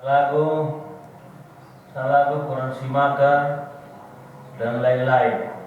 lagu lagu kurang simaga dan lain-lain.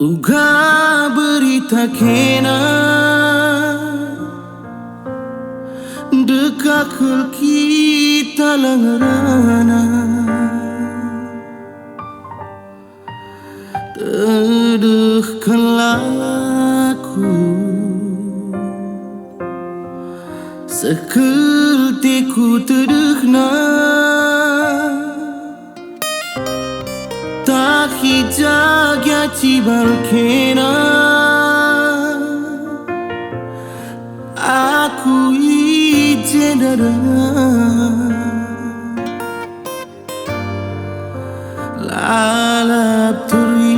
Uga berita kena dekakul kita langarana tedehkan laku sekeltiku tedehna tak hijak ya cibal kena aku ijin dari lalap turi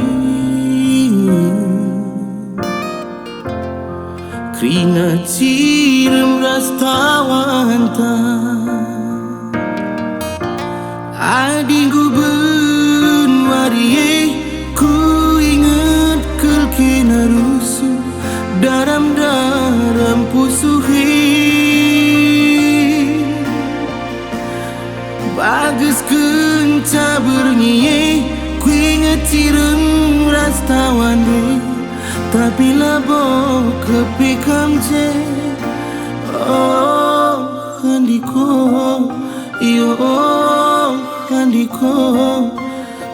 krina cirem rastawanta adingku ku ingat kel kena rusuh daram pusuhi bagus kenca bernyi ku ingat cirem rastawan tapi labo kepikam je oh handiko iyo oh handiko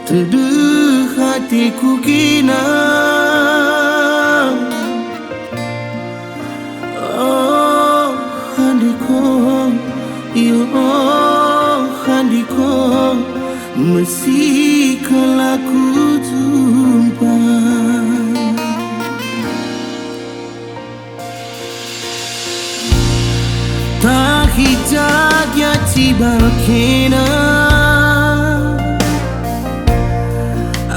tedehatekukena oh handiko iyo oh handiko masih kelaku jumpa tak hijak ya cibal kena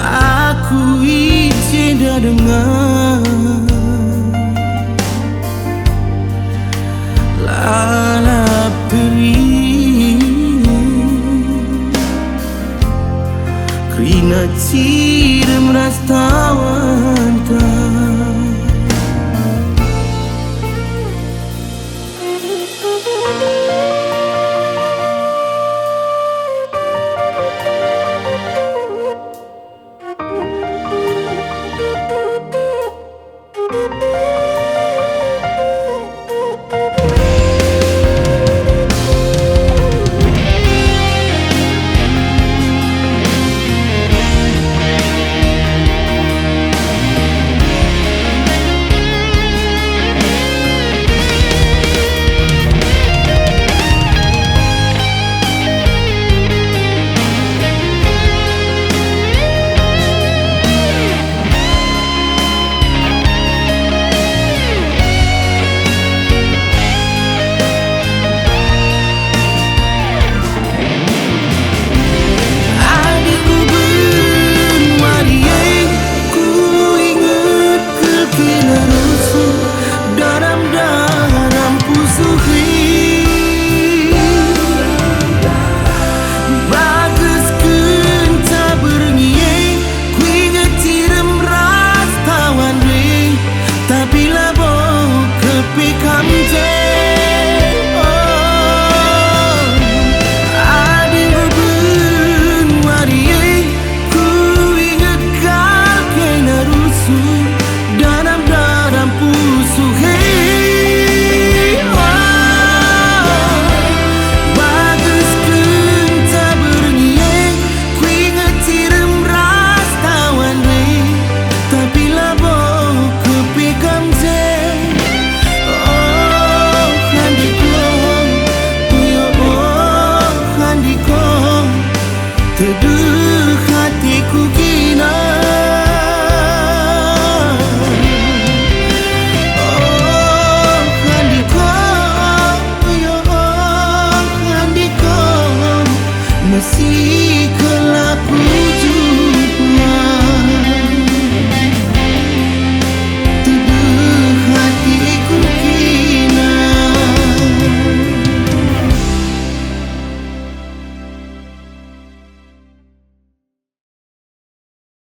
aku ijin dengar lalap teri krina cirem rastawan